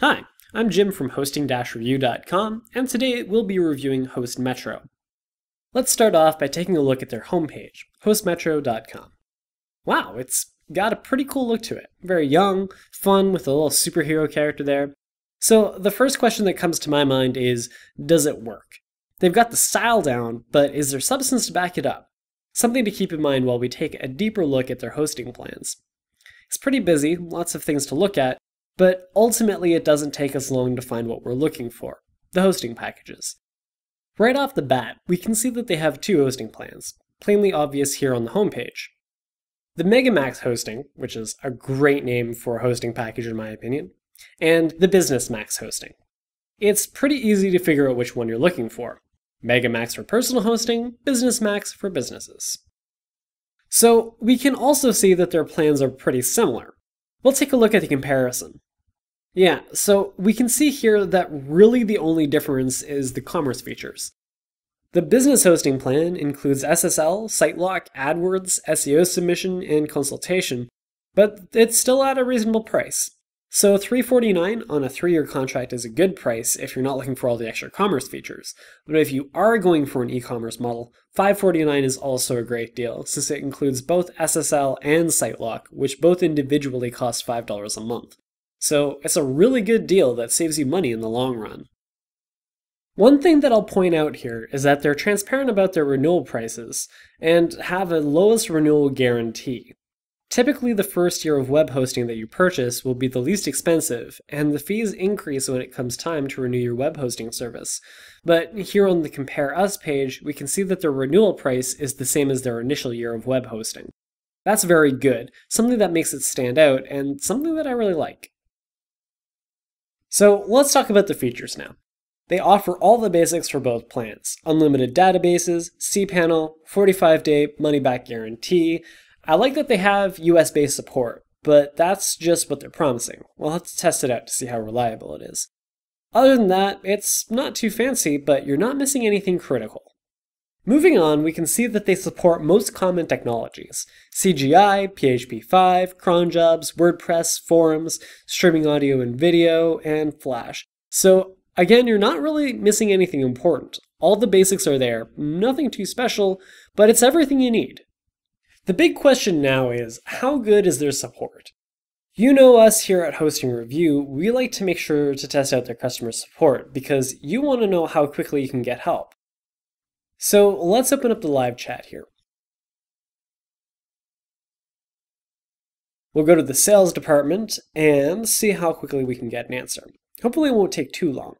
Hi, I'm Jim from hosting-review.com, and today we'll be reviewing HostMetro. Let's start off by taking a look at their homepage, hostmetro.com. Wow, it's got a pretty cool look to it. Very young, fun, with a little superhero character there. So the first question that comes to my mind is, does it work? They've got the style down, but is there substance to back it up? Something to keep in mind while we take a deeper look at their hosting plans. It's pretty busy, lots of things to look at, but ultimately it doesn't take us long to find what we're looking for, the hosting packages. Right off the bat, we can see that they have two hosting plans, plainly obvious here on the homepage. The MegaMax hosting, which is a great name for a hosting package in my opinion, and the Business Max hosting. It's pretty easy to figure out which one you're looking for. MegaMax for personal hosting, Business Max for businesses. So we can also see that their plans are pretty similar. We'll take a look at the comparison. Yeah, so we can see here that really the only difference is the commerce features. The business hosting plan includes SSL, SiteLock, AdWords, SEO submission, and consultation, but it's still at a reasonable price. So $349 on a 3-year contract is a good price if you're not looking for all the extra commerce features. But if you are going for an e-commerce model, $549 is also a great deal, since it includes both SSL and SiteLock, which both individually cost $5 a month. So it's a really good deal that saves you money in the long run. One thing that I'll point out here is that they're transparent about their renewal prices and have a lowest renewal guarantee. Typically, the first year of web hosting that you purchase will be the least expensive, and the fees increase when it comes time to renew your web hosting service. But here on the Compare Us page, we can see that their renewal price is the same as their initial year of web hosting. That's very good, something that makes it stand out, and something that I really like. So let's talk about the features now. They offer all the basics for both plans: unlimited databases, cPanel, 45-day money-back guarantee. I like that they have US-based support, but that's just what they're promising. We'll have to test it out to see how reliable it is. Other than that, it's not too fancy, but you're not missing anything critical. Moving on, we can see that they support most common technologies: CGI, PHP5, cron jobs, WordPress, forums, streaming audio and video, and Flash. So again, you're not really missing anything important. All the basics are there, nothing too special, but it's everything you need. The big question now is, how good is their support? You know us here at Hosting Review, we like to make sure to test out their customer support because you want to know how quickly you can get help. So let's open up the live chat here. We'll go to the sales department and see how quickly we can get an answer. Hopefully it won't take too long.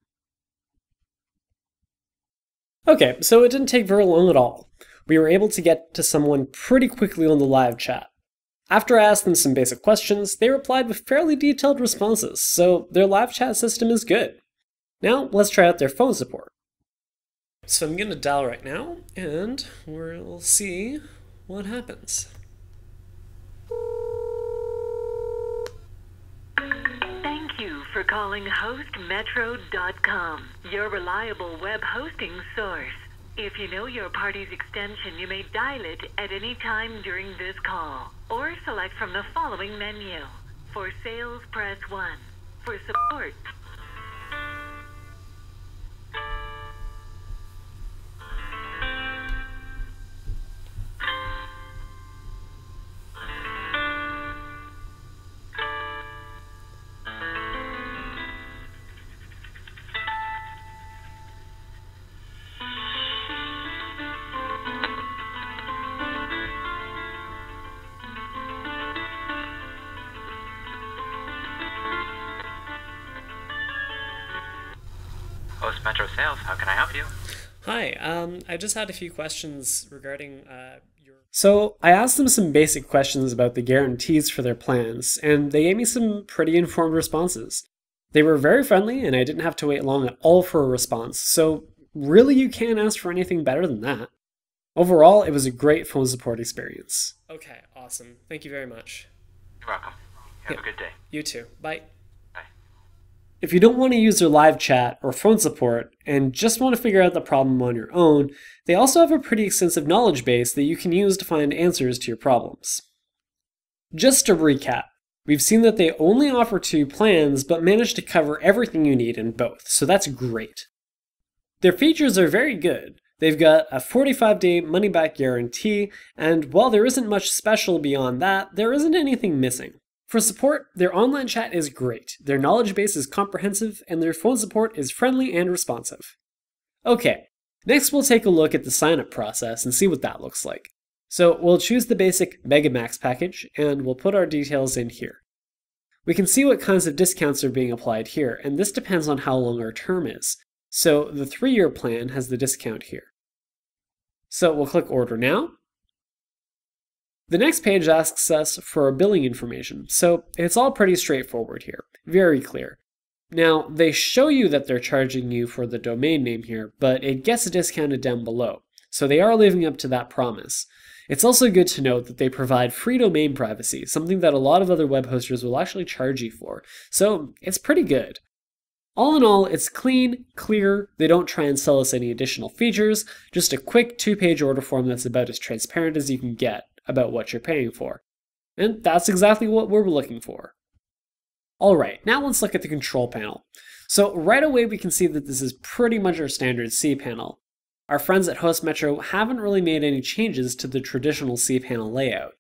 Okay, so it didn't take very long at all. We were able to get to someone pretty quickly on the live chat. After I asked them some basic questions, they replied with fairly detailed responses, so their live chat system is good. Now let's try out their phone support. So I'm going to dial right now, and we'll see what happens. Thank you for calling HostMetro.com, your reliable web hosting source. If you know your party's extension, you may dial it at any time during this call, or select from the following menu. For sales, press 1. For support, HostMetro Sales, how can I help you? Hi, I just had a few questions regarding So I asked them some basic questions about the guarantees for their plans, and they gave me some pretty informed responses. They were very friendly, and I didn't have to wait long at all for a response, so really you can't ask for anything better than that. Overall, it was a great phone support experience. Okay, awesome. Thank you very much. You're welcome. Have a good day. You too. Bye. Bye. If you don't want to use their live chat or phone support and just want to figure out the problem on your own, they also have a pretty extensive knowledge base that you can use to find answers to your problems. Just to recap, We've seen that they only offer 2 plans, but manage to cover everything you need in both, so that's great. Their features are very good. They've got a 45-day money-back guarantee, and while there isn't much special beyond that, there isn't anything missing. For support, their online chat is great, their knowledge base is comprehensive, and their phone support is friendly and responsive. Okay, next we'll take a look at the sign-up process and see what that looks like. So we'll choose the basic MegaMax package, and we'll put our details in here. We can see what kinds of discounts are being applied here, and this depends on how long our term is. So the 3-year plan has the discount here. So we'll click Order Now. The next page asks us for our billing information, so it's all pretty straightforward here, very clear. Now, they show you that they're charging you for the domain name here, but it gets discounted down below, so they are living up to that promise. It's also good to note that they provide free domain privacy, something that a lot of other web hosters will actually charge you for, so it's pretty good. All in all, it's clean, clear, they don't try and sell us any additional features, just a quick 2-page order form that's about as transparent as you can get about what you're paying for. And that's exactly what we're looking for. Alright, now let's look at the control panel. So right away we can see that this is pretty much our standard cPanel. Our friends at HostMetro haven't really made any changes to the traditional cPanel layout.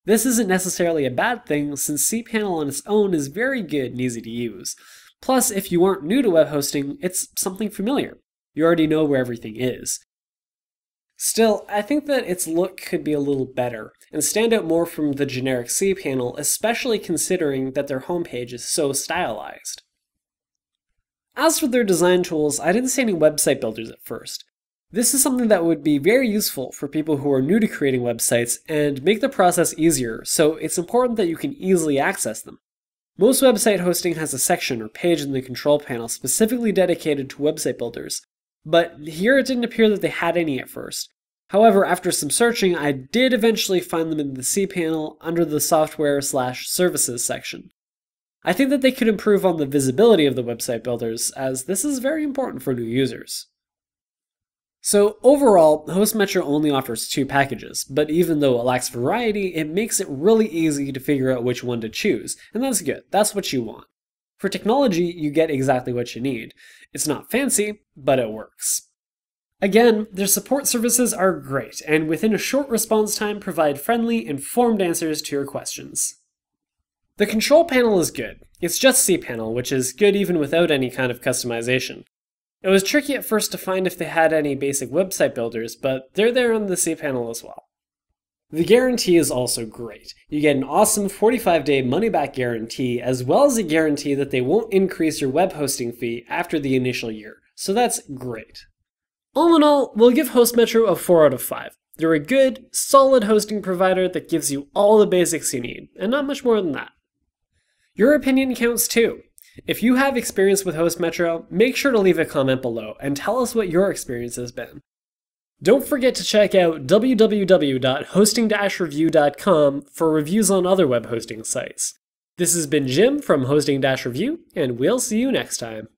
This isn't necessarily a bad thing, since cPanel on its own is very good and easy to use. Plus, if you aren't new to web hosting, it's something familiar. You already know where everything is. Still, I think that its look could be a little better, and stand out more from the generic cPanel, especially considering that their homepage is so stylized. As for their design tools, I didn't see any website builders at first. This is something that would be very useful for people who are new to creating websites and make the process easier, so it's important that you can easily access them. Most website hosting has a section or page in the control panel specifically dedicated to website builders, but here it didn't appear that they had any at first. However, after some searching, I did eventually find them in the cPanel under the software/services section. I think that they could improve on the visibility of the website builders, as this is very important for new users. So overall, HostMetro only offers 2 packages, but even though it lacks variety, it makes it really easy to figure out which one to choose, and that's good, that's what you want. For technology, you get exactly what you need. It's not fancy, but it works. Again, their support services are great, and within a short response time provide friendly, informed answers to your questions. The control panel is good. It's just cPanel, which is good even without any kind of customization. It was tricky at first to find if they had any basic website builders, but they're there on the cPanel as well. The guarantee is also great. You get an awesome 45-day money-back guarantee, as well as a guarantee that they won't increase your web hosting fee after the initial year, so that's great. All in all, we'll give HostMetro a 4 out of 5. They're a good, solid hosting provider that gives you all the basics you need, and not much more than that. Your opinion counts too. If you have experience with HostMetro, make sure to leave a comment below and tell us what your experience has been. Don't forget to check out www.hosting-review.com for reviews on other web hosting sites. This has been Jim from Hosting-Review, and we'll see you next time.